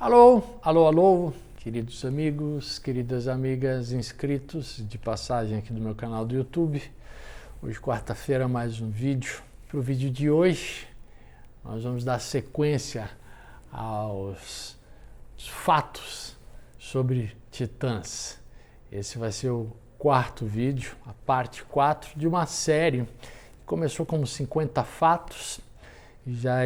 Alô, alô, alô, queridos amigos, queridas amigas, inscritos de passagem aqui do meu canal do YouTube. Hoje, quarta-feira, mais um vídeo. Para o vídeo de hoje, nós vamos dar sequência aos fatos sobre Titãs. Esse vai ser o quarto vídeo, a parte 4 de uma série que começou como 50 fatos, já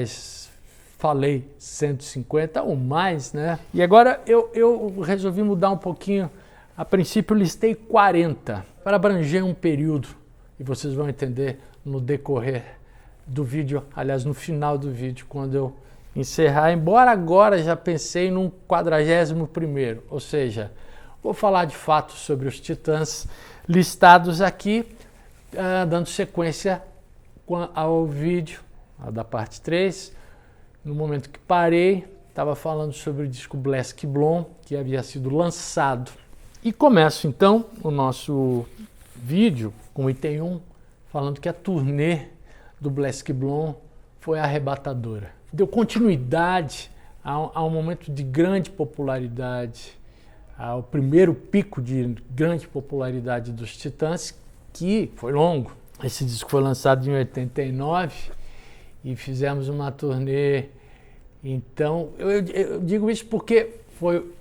falei 150 ou mais, né? E agora eu resolvi mudar um pouquinho. A princípio eu listei 40 para abranger um período e vocês vão entender no decorrer do vídeo, aliás, no final do vídeo, quando eu encerrar. Embora agora já pensei num 41º, ou seja, vou falar de fatos sobre os Titãs listados aqui, dando sequência ao vídeo da parte 3. No momento que parei, estava falando sobre o disco Black Blonde, que havia sido lançado. E começo então o nosso vídeo com o item 1, falando que a turnê do Black Blonde foi arrebatadora. Deu continuidade a um momento de grande popularidade, ao primeiro pico de grande popularidade dos Titãs, que foi longo. Esse disco foi lançado em 89 e fizemos uma turnê. Então, eu digo isso porque foi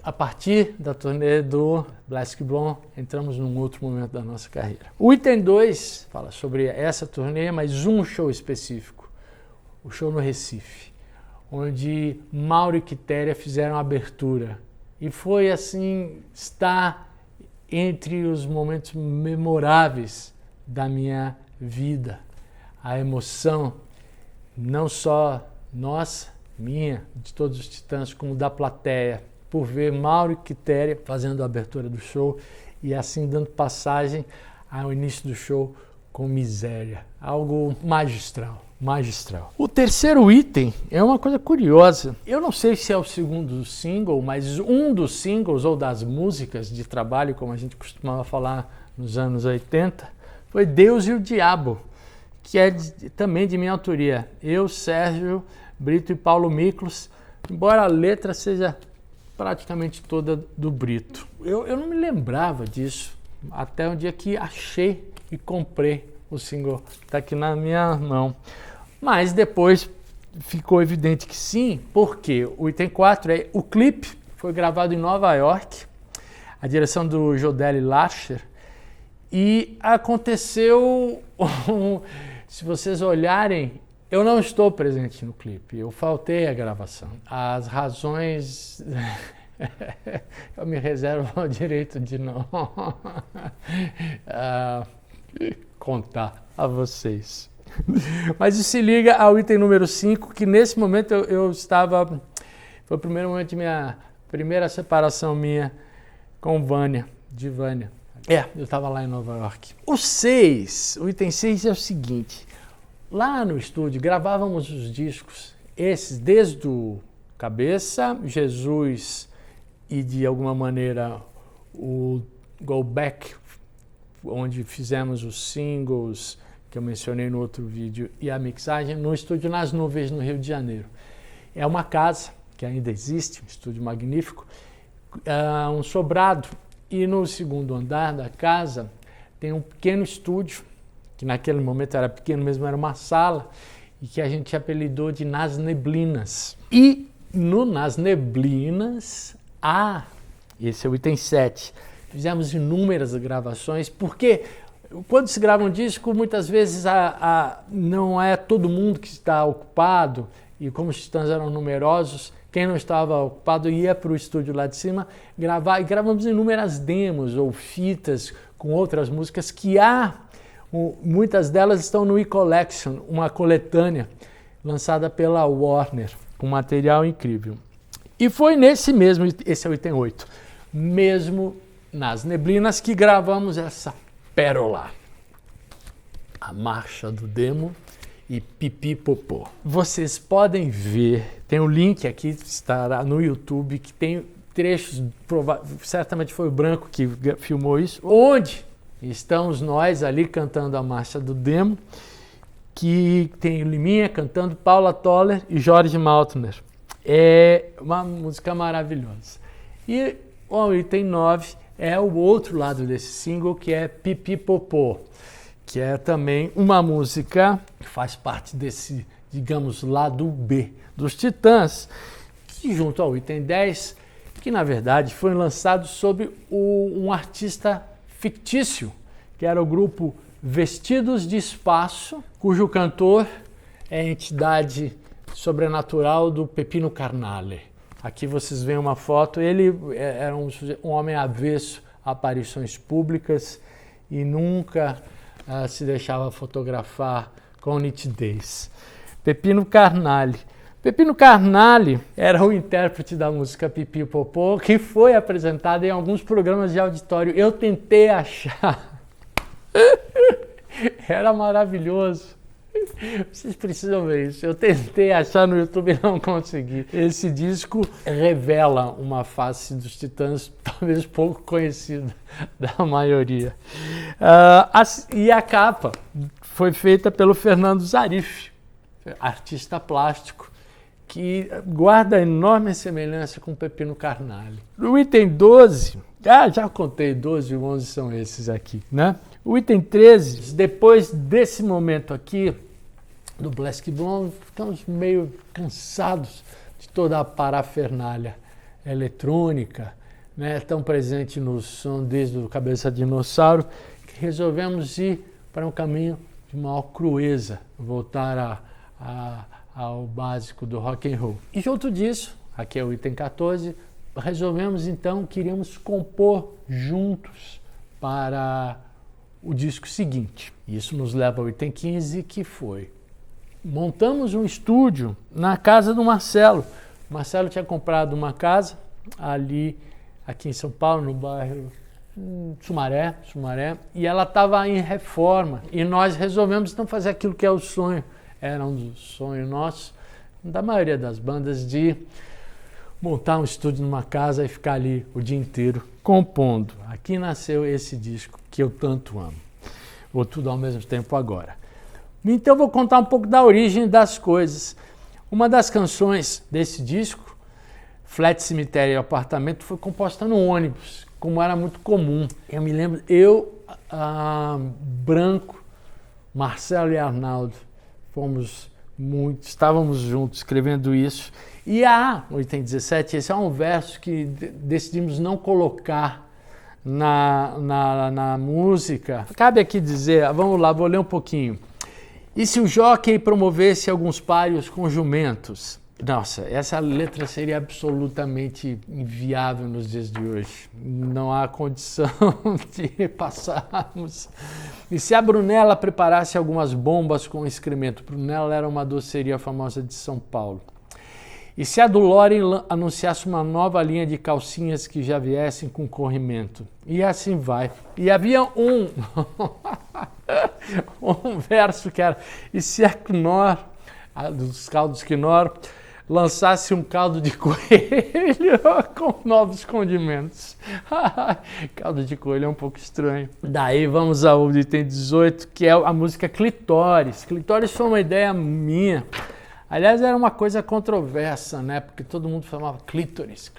a partir da turnê do Black Blonde, entramos num outro momento da nossa carreira. O item 2 fala sobre essa turnê, mas um show específico, o show no Recife, onde Mauro e Quitéria fizeram a abertura. E foi assim, está entre os momentos memoráveis da minha vida. A emoção, não só nossa, minha, de todos os Titãs, como da plateia, por ver Mauro e Quitéria fazendo a abertura do show e assim dando passagem ao início do show com Miséria. Algo magistral, magistral. O terceiro item é uma coisa curiosa. Eu não sei se é o segundo single, mas um dos singles ou das músicas de trabalho, como a gente costumava falar nos anos 80, foi Deus e o Diabo, que é também de minha autoria. Eu, Sérgio Brito e Paulo Miklos, embora a letra seja praticamente toda do Brito. Eu não me lembrava disso, até um dia que achei e comprei o single, está aqui na minha mão. Mas depois ficou evidente que sim, porque o item 4 é o clipe, foi gravado em Nova York, a direção do Jodelle Larcher, e aconteceu, se vocês olharem, eu não estou presente no clipe, eu faltei à gravação. As razões, eu me reservo o direito de não contar a vocês. Mas se liga ao item número 5, que nesse momento eu estava, foi o primeiro momento de minha primeira separação minha com Vânia, de Vânia. Eu estava lá em Nova York. O item 6 é o seguinte. Lá no estúdio gravávamos os discos, esses desde o Cabeça, Jesus e de alguma maneira o Go Back, onde fizemos os singles que eu mencionei no outro vídeo e a mixagem no estúdio Nas Nuvens, no Rio de Janeiro. É uma casa que ainda existe, um estúdio magnífico, um sobrado, e no segundo andar da casa tem um pequeno estúdio, que naquele momento era pequeno mesmo, era uma sala, e que a gente apelidou de Nas Neblinas. E no Nas Neblinas, esse é o item 7, fizemos inúmeras gravações, porque quando se grava um disco, muitas vezes não é todo mundo que está ocupado, e como os Titãs eram numerosos, quem não estava ocupado ia para o estúdio lá de cima gravar, e gravamos inúmeras demos ou fitas com outras músicas que muitas delas estão no E-Collection, uma coletânea lançada pela Warner, com material incrível. E foi nesse mesmo, esse é o item 8, mesmo Nas Neblinas, que gravamos essa pérola, a marcha do demo e Pipi Popô. Vocês podem ver, tem um link aqui, estará no YouTube, que tem trechos, certamente foi o Branco que filmou isso, onde estamos nós ali cantando a marcha do demo, que tem Liminha cantando, Paula Toller e Jorge Maltner. É uma música maravilhosa. E o item 9 é o outro lado desse single, que é Pipipopô, que é também uma música que faz parte desse, digamos, lado B dos Titãs, que junto ao item 10, que na verdade foi lançado sob um artista fictício, que era o grupo Vestidos de Espaço, cujo cantor é a entidade sobrenatural do Peppino Carnale. Aqui vocês veem uma foto, ele era um homem avesso a aparições públicas e nunca se deixava fotografar com nitidez. Peppino Carnale. Peppino Carnale era o intérprete da música Pipipopô, que foi apresentado em alguns programas de auditório. Eu tentei achar. Era maravilhoso. Vocês precisam ver isso. Eu tentei achar no YouTube e não consegui. Esse disco revela uma face dos Titãs talvez pouco conhecida da maioria. E a capa foi feita pelo Fernando Zarif, artista plástico, que guarda enorme semelhança com Peppino Carnale. No item 12, já contei 12 e 11 são esses aqui, né? O item 13, depois desse momento aqui, do Black Blonde, ficamos meio cansados de toda a parafernália eletrônica, né, tão presente no som desde o Cabeça de Dinossauro, que resolvemos ir para um caminho de maior crueza, voltar ao básico do rock and roll. E junto disso, aqui é o item 14, resolvemos então que iríamos compor juntos para o disco seguinte. Isso nos leva ao item 15, que foi: montamos um estúdio na casa do Marcelo. O Marcelo tinha comprado uma casa aqui em São Paulo, no bairro Sumaré, e ela estava em reforma. E nós resolvemos então fazer aquilo que é o sonho, era um sonho nosso, da maioria das bandas, de montar um estúdio numa casa e ficar ali o dia inteiro compondo. Aqui nasceu esse disco que eu tanto amo. Vou tudo ao mesmo tempo agora. Então vou contar um pouco da origem das coisas. Uma das canções desse disco, Flat Cemitério e Apartamento, foi composta no ônibus, como era muito comum. Eu me lembro, Branco, Marcelo e Arnaldo, estávamos juntos escrevendo isso. E o item 17, esse é um verso que decidimos não colocar na música. Cabe aqui dizer, vamos lá, vou ler um pouquinho. E se o jockey promovesse alguns páreos com jumentos? Nossa, essa letra seria absolutamente inviável nos dias de hoje. Não há condição de passarmos. E se a Brunella preparasse algumas bombas com excremento? Brunella era uma doceria famosa de São Paulo. E se a Dulore anunciasse uma nova linha de calcinhas que já viessem com corrimento? E assim vai. E havia um verso que era: e se a Knorr, dos caldos Knorr, lançasse um caldo de coelho com novos condimentos? Caldo de coelho é um pouco estranho. Daí vamos ao item 18, que é a música Clitóris. Clitóris foi uma ideia minha. Aliás, era uma coisa controversa, né? Porque todo mundo falava clítoris,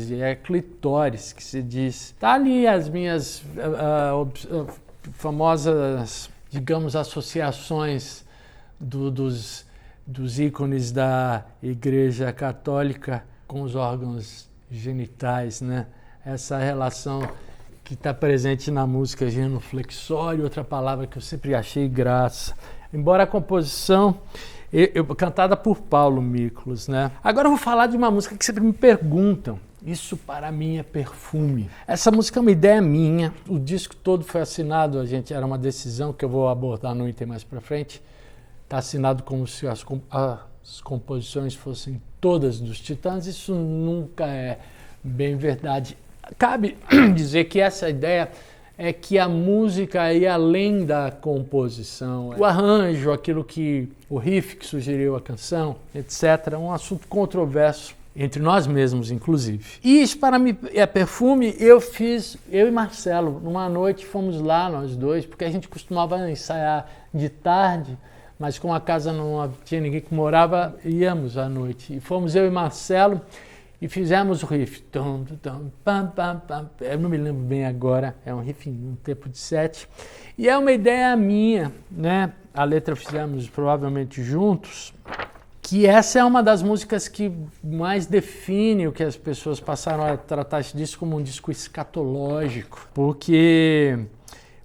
e é clitóris que se diz. Tá ali as minhas famosas, digamos, associações dos ícones da Igreja Católica com os órgãos genitais, né? Essa relação que está presente na música genuflexório, outra palavra que eu sempre achei graça. Embora a composição cantada por Paulo Miklos, né? Agora eu vou falar de uma música que sempre me perguntam. Isso para mim é Perfume. Essa música é uma ideia minha. O disco todo foi assinado, era uma decisão que eu vou abordar no item mais para frente. Está assinado como se as composições fossem todas dos Titãs. Isso nunca é bem verdade. Cabe dizer que essa ideia é que a música ia além da composição, o arranjo, o riff que sugeriu a canção, etc. É um assunto controverso entre nós mesmos, inclusive. E isso para mim é Perfume. Eu e Marcelo, numa noite fomos lá nós dois, porque a gente costumava ensaiar de tarde mas como a casa não tinha ninguém que morava, íamos à noite. E fomos eu e Marcelo e fizemos o riff. Tum, tum, pam, pam, pam. Eu não me lembro bem agora, é um riff em um tempo de 7. E é uma ideia minha, né? A letra fizemos provavelmente juntos, que essa é uma das músicas que mais define o que as pessoas passaram a tratar esse disco como um disco escatológico, porque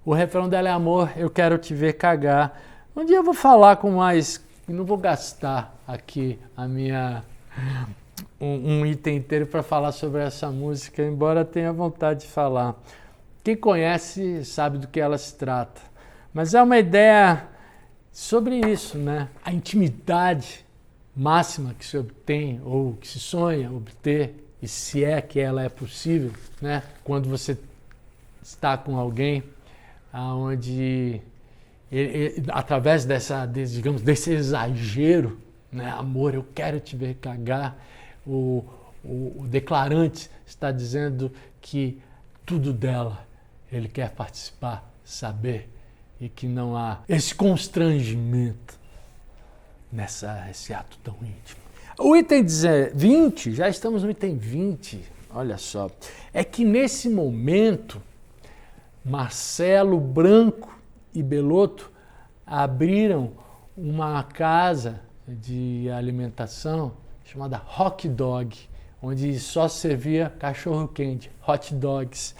o refrão dela é amor, eu quero te ver cagar. Um dia eu vou falar com mais, não vou gastar aqui a minha um item inteiro para falar sobre essa música, embora tenha vontade de falar. Quem conhece sabe do que ela se trata, mas é uma ideia sobre isso, né? A intimidade máxima que se obtém ou que se sonha obter, e se é que ela é possível, né? Quando você está com alguém onde através digamos, desse exagero, né? Amor, eu quero te ver cagar, o declarante está dizendo que tudo dela ele quer participar, saber, e que não há esse constrangimento nesse ato tão íntimo. O item 20, já estamos no item 20, olha só, é que nesse momento Marcelo, Branco e Belotto abriram uma casa de alimentação chamada Hot Dog, onde só servia cachorro quente, hot dogs,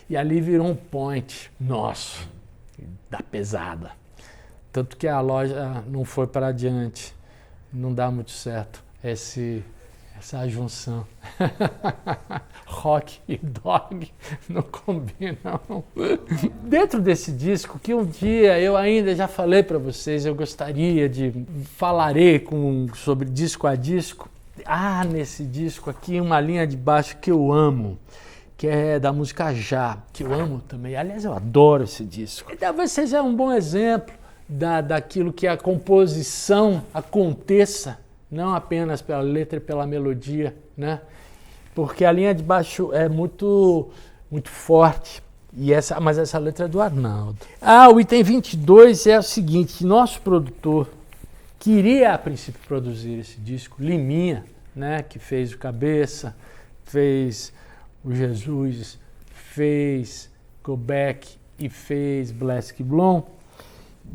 e ali virou um point nosso, da pesada. Tanto que a loja não foi para adiante, não dá muito certo essa junção. Rock e dog não combinam. Dentro desse disco, que um dia eu ainda já falei para vocês, eu gostaria falarei sobre disco a disco. Nesse disco aqui, uma linha de baixo que eu amo, que é da música Já, que eu amo também. Aliás, eu adoro esse disco. E talvez seja um bom exemplo daquilo que a composição aconteça, não apenas pela letra e pela melodia, né? Porque a linha de baixo é muito, muito forte, mas essa letra é do Arnaldo. O item 22 é o seguinte: nosso produtor queria a princípio produzir esse disco, Liminha, né? Que fez o Cabeça, fez o Jesus, fez Go Back e fez Black Blonde.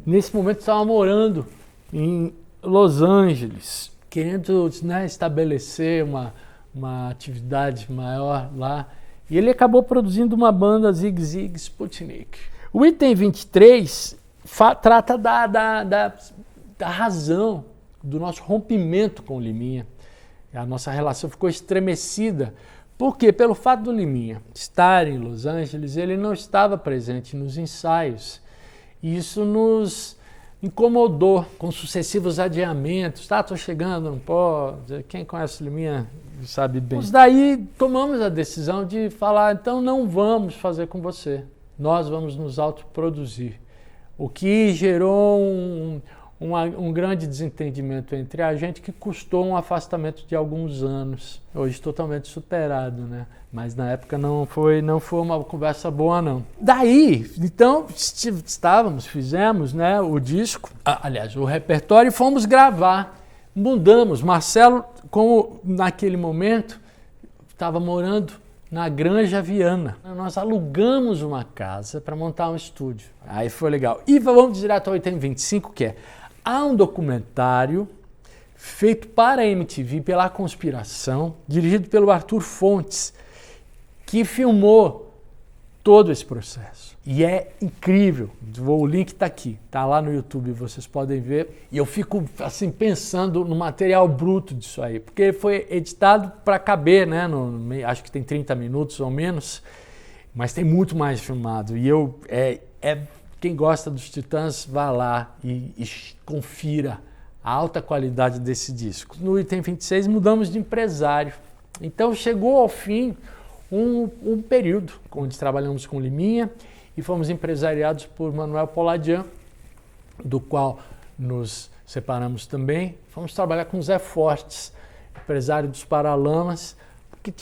Nesse momento estava morando em Los Angeles, querendo, né, estabelecer uma atividade maior lá. E ele acabou produzindo uma banda Zig Zig Sputnik. O item 23 trata da razão do nosso rompimento com o Liminha. A nossa relação ficou estremecida. Por quê? Pelo fato do Liminha estar em Los Angeles, ele não estava presente nos ensaios. E isso nos incomodou com sucessivos adiamentos. Estou chegando, não pode. Quem conhece o Liminha sabe bem. Mas daí tomamos a decisão de falar, então não vamos fazer com você. Nós vamos nos autoproduzir. O que gerou um grande desentendimento entre a gente, que custou um afastamento de alguns anos. Hoje totalmente superado, né? Mas na época não foi uma conversa boa, não. Daí, então, fizemos, né, o disco, aliás, o repertório, e fomos gravar. Mudamos. Marcelo, como naquele momento, estava morando na Granja Viana. Nós alugamos uma casa para montar um estúdio. Aí foi legal. E vamos direto ao item 25, que é: há um documentário feito para a MTV, pela Conspiração, dirigido pelo Arthur Fontes, que filmou todo esse processo. E é incrível. O link está aqui, está lá no YouTube, vocês podem ver. E eu fico assim pensando no material bruto disso aí, porque ele foi editado para caber, né? Acho que tem 30 minutos ou menos, mas tem muito mais filmado. E quem gosta dos Titãs, vá lá e confira a alta qualidade desse disco. No item 26, mudamos de empresário. Então chegou ao fim um período onde trabalhamos com Liminha e fomos empresariados por Manuel Poladian, do qual nos separamos também. Fomos trabalhar com Zé Fortes, empresário dos Paralamas, porque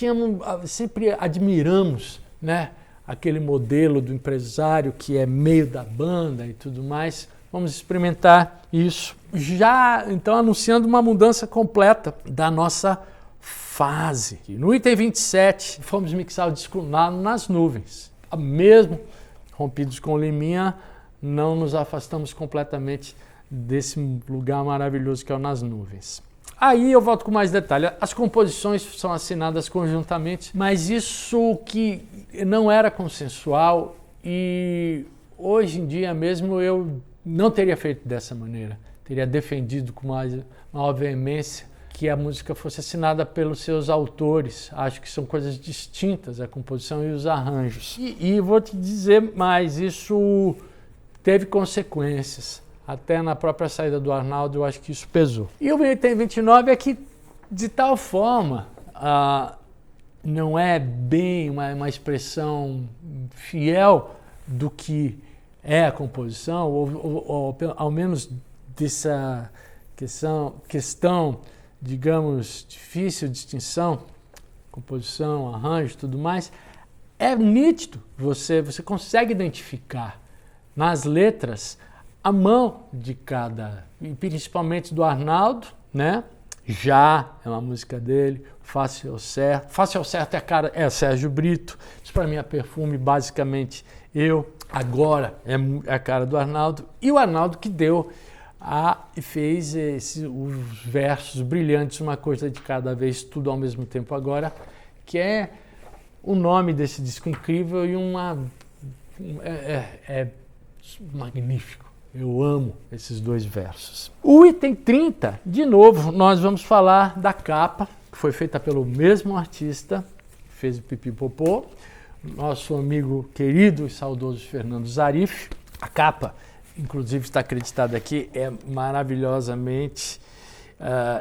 sempre admiramos, né, aquele modelo do empresário que é meio da banda e tudo mais, vamos experimentar isso. Já, então, anunciando uma mudança completa da nossa fase. No item 27, fomos mixar o disco nas nuvens. Mesmo rompidos com Liminha, não nos afastamos completamente desse lugar maravilhoso que é o Nas Nuvens. Aí eu volto com mais detalhe. As composições são assinadas conjuntamente, mas isso que não era consensual e hoje em dia mesmo eu não teria feito dessa maneira. Teria defendido com maior veemência que a música fosse assinada pelos seus autores. Acho que são coisas distintas, a composição e os arranjos. E vou te dizer mais, isso teve consequências. Até na própria saída do Arnaldo, eu acho que isso pesou. E o item 29 é que, de tal forma, não é bem uma expressão fiel do que é a composição, ou ao menos dessa questão, digamos, difícil de distinção, composição, arranjo, tudo mais, é nítido, você consegue identificar nas letras a mão de cada, e principalmente do Arnaldo, né? Já é uma música dele, Fácil ao Certo. Fácil ao Certo é Sérgio Brito, isso para mim é Perfume, basicamente eu. Agora é a cara do Arnaldo, e o Arnaldo que deu e fez os versos brilhantes, Uma Coisa de Cada Vez, Tudo ao Mesmo Tempo Agora, que é o nome desse disco incrível e é magnífico. Eu amo esses dois versos. O item 30, de novo, nós vamos falar da capa, que foi feita pelo mesmo artista que fez o Pipi Popô, nosso amigo querido e saudoso Fernando Zarif. A capa, inclusive, está acreditada aqui, é maravilhosamente,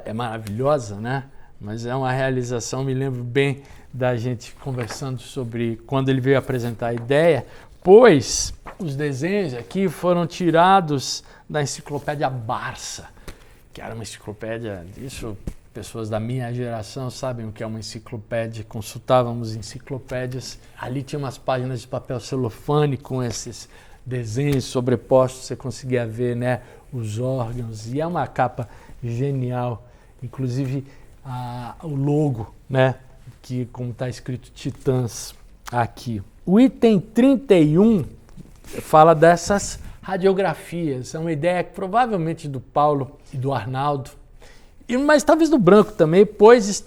é maravilhosa, né? Mas é uma realização, me lembro bem da gente conversando sobre quando ele veio apresentar a ideia, pois os desenhos aqui foram tirados da enciclopédia Barça, que era uma enciclopédia, isso pessoas da minha geração sabem o que é uma enciclopédia, consultávamos enciclopédias, ali tinha umas páginas de papel celofane com esses desenhos sobrepostos, você conseguia ver, né, os órgãos, e é uma capa genial, inclusive o logo, né, que como está escrito Titãs aqui. O item 31 fala dessas radiografias, é uma ideia que provavelmente do Paulo e do Arnaldo, mas talvez do Branco também, pois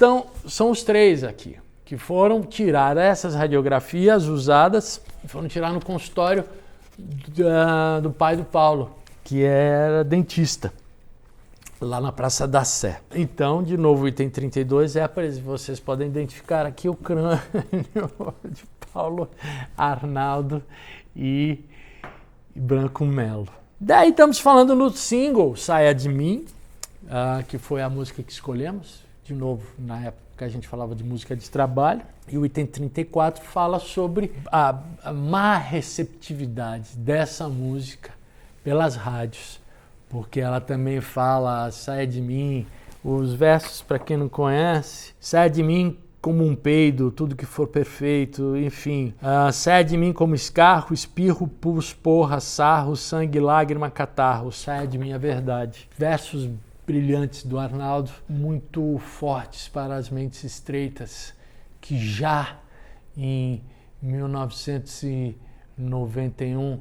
são os três aqui, que foram tirar essas radiografias usadas, foram tirar no consultório do pai do Paulo, que era dentista, lá na Praça da Sé. Então, de novo, o item 32 vocês podem identificar aqui o crânio de Paulo, Arnaldo e Branco Melo. Daí estamos falando no single Saia de Mim, que foi a música que escolhemos, de novo, na época a gente falava de música de trabalho, e o item 34 fala sobre a má receptividade dessa música pelas rádios, porque ela também fala, saia de mim, os versos, para quem não conhece, saia de mim como um peido, tudo que for perfeito, enfim, saia de mim como escarro, espirro, pus, porra, sarro, sangue, lágrima, catarro, saia de mim a verdade. Versos brilhantes do Arnaldo, muito fortes para as mentes estreitas, que já em 1991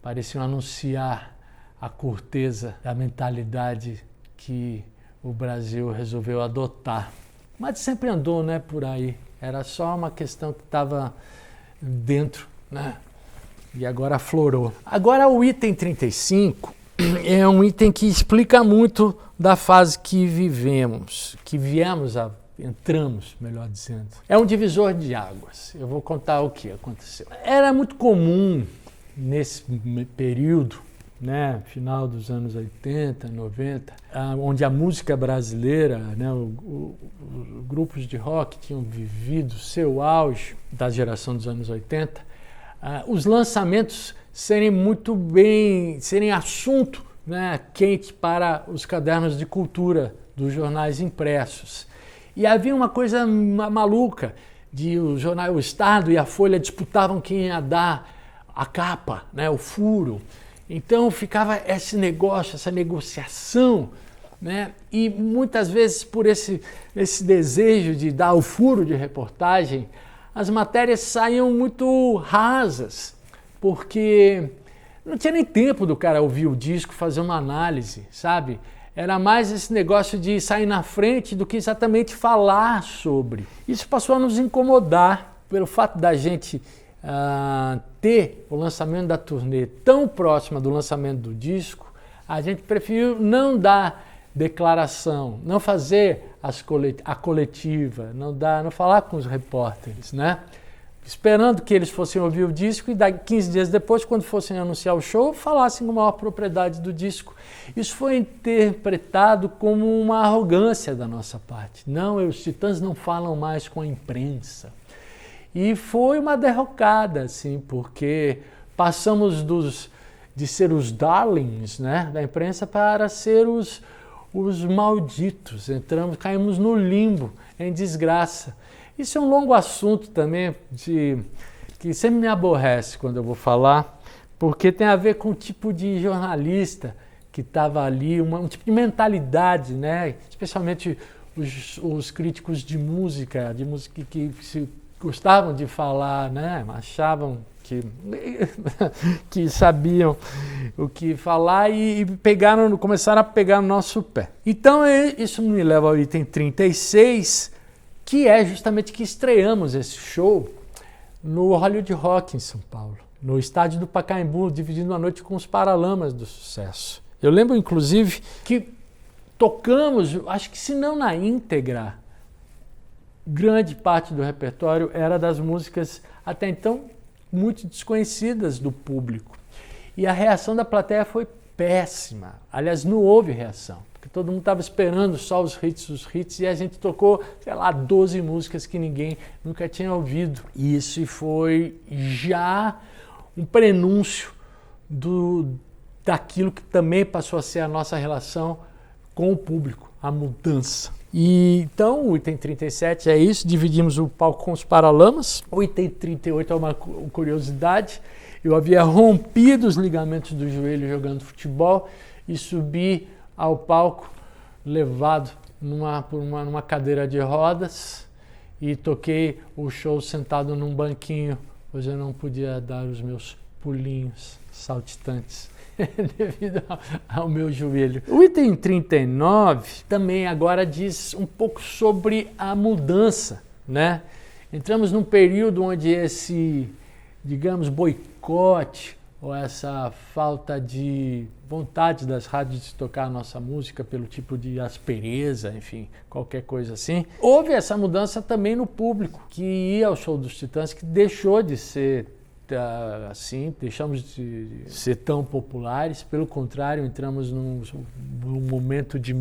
pareciam anunciar a corteza da mentalidade que o Brasil resolveu adotar. Mas sempre andou, né, por aí. Era só uma questão que estava dentro, né? E agora aflorou. Agora o item 35 é um item que explica muito da fase que vivemos, entramos, melhor dizendo. É um divisor de águas. Eu vou contar o que aconteceu. Era muito comum nesse período, né, final dos anos 80, 90, onde a música brasileira, né, os grupos de rock tinham vivido seu auge da geração dos anos 80, os lançamentos serem assunto, né, quente para os cadernos de cultura dos jornais impressos. E havia uma coisa maluca, o Estado e a Folha disputavam quem ia dar a capa, né, o furo. Então ficava esse negócio, essa negociação, né? E muitas vezes por esse desejo de dar o furo de reportagem, as matérias saíam muito rasas, porque não tinha nem tempo do cara ouvir o disco, fazer uma análise, sabe? Era mais esse negócio de sair na frente do que exatamente falar sobre. Isso passou a nos incomodar pelo fato da gente ter o lançamento da turnê tão próxima do lançamento do disco. A gente preferiu não dar declaração, não fazer a coletiva, não falar com os repórteres, né? Esperando que eles fossem ouvir o disco e 15 dias depois, quando fossem anunciar o show, falassem com maior propriedade do disco. Isso foi interpretado como uma arrogância da nossa parte. Não, os Titãs não falam mais com a imprensa. E foi uma derrocada, assim, porque passamos de ser os darlings, né, da imprensa para ser os malditos. Caímos no limbo, em desgraça. Isso é um longo assunto também, que sempre me aborrece quando eu vou falar, porque tem a ver com o tipo de jornalista que estava ali, um tipo de mentalidade, né? Especialmente os críticos de música que se gostavam de falar, né? Achavam que sabiam o que falar e começaram a pegar no nosso pé. Então isso me leva ao item 36, que é justamente que estreamos esse show no Hollywood Rock em São Paulo, no estádio do Pacaembu, dividindo a noite com os Paralamas do Sucesso. Eu lembro, inclusive, que tocamos, acho que se não na íntegra, grande parte do repertório era das músicas até então muito desconhecidas do público. E a reação da plateia foi péssima. Aliás, não houve reação, porque todo mundo estava esperando só os hits, e a gente tocou, sei lá, 12 músicas que ninguém nunca tinha ouvido. E isso foi já um prenúncio daquilo que também passou a ser a nossa relação com o público, a mudança. E então o item 37 é isso, dividimos o palco com os Paralamas. O item 38 é uma curiosidade. Eu havia rompido os ligamentos do joelho jogando futebol e subi ao palco levado numa cadeira de rodas e toquei o show sentado num banquinho, pois eu não podia dar os meus pulinhos saltitantes devido ao meu joelho. O item 39 também agora diz um pouco sobre a mudança, né? Entramos num período onde esse, digamos, boicote ou essa falta de vontade das rádios de tocar a nossa música pelo tipo de aspereza, enfim, qualquer coisa assim. Houve essa mudança também no público que ia ao show dos Titãs, que deixou de ser assim, deixamos de ser tão populares, pelo contrário, entramos num momento de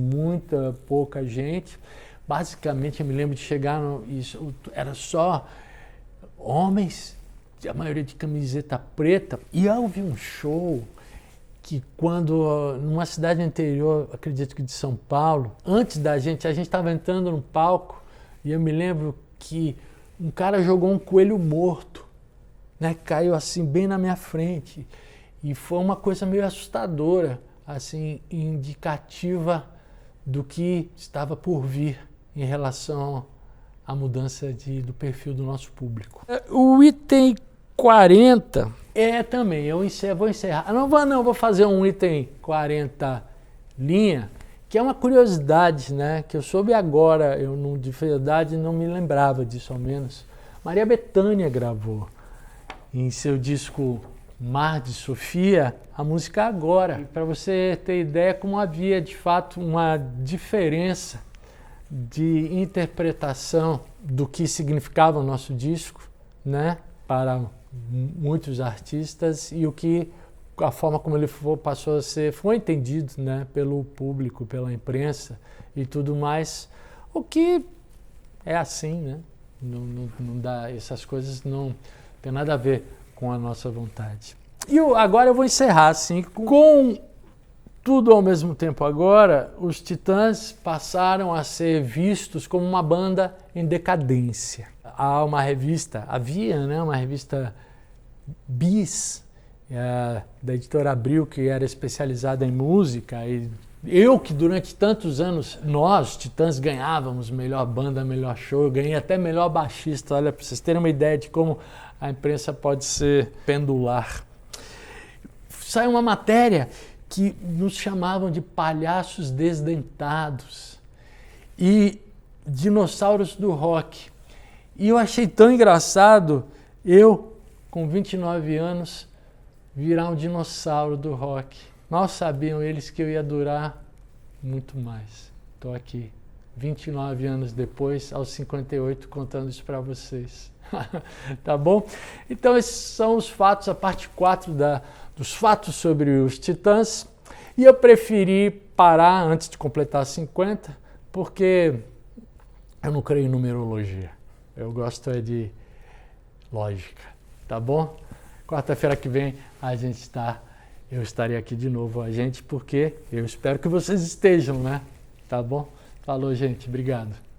pouca gente. Basicamente, eu me lembro de chegar, era só homens, a maioria de camiseta preta, e eu vi um show que numa cidade interior, acredito que de São Paulo, antes da gente, a gente estava entrando no palco, e eu me lembro que um cara jogou um coelho morto, né, caiu assim bem na minha frente, e foi uma coisa meio assustadora, assim, indicativa do que estava por vir em relação à mudança do perfil do nosso público. O item 40 também, vou encerrar. Vou fazer um item 40 linha, que é uma curiosidade, né, que eu soube agora, de verdade não me lembrava disso ao menos. Maria Bethânia gravou em seu disco Mar de Sofia, a música Agora. Para você ter ideia como havia de fato uma diferença de interpretação do que significava o nosso disco, né, para muitos artistas, e a forma como ele foi entendido, né, pelo público, pela imprensa e tudo mais, o que é assim, né? Não dá, essas coisas não tem nada a ver com a nossa vontade. E agora eu vou encerrar assim, com tudo ao mesmo tempo. Agora, os Titãs passaram a ser vistos como uma banda em decadência. Havia, né, uma revista Bis, da editora Abril, que era especializada em música, e eu que durante tantos anos, nós, Titãs, ganhávamos melhor banda, melhor show, eu ganhei até melhor baixista, olha, para vocês terem uma ideia de como a imprensa pode ser pendular. Saiu uma matéria que nos chamavam de palhaços desdentados e dinossauros do rock. E eu achei tão engraçado, eu, com 29 anos, virar um dinossauro do rock. Mal sabiam eles que eu ia durar muito mais. Estou aqui, 29 anos depois, aos 58, contando isso para vocês. Tá bom? Então esses são os fatos, a parte 4 dos fatos sobre os Titãs. E eu preferi parar antes de completar 50, porque eu não creio em numerologia. Eu gosto de lógica, tá bom? Quarta-feira que vem eu estarei aqui de novo, porque eu espero que vocês estejam, né? Tá bom? Falou, gente. Obrigado.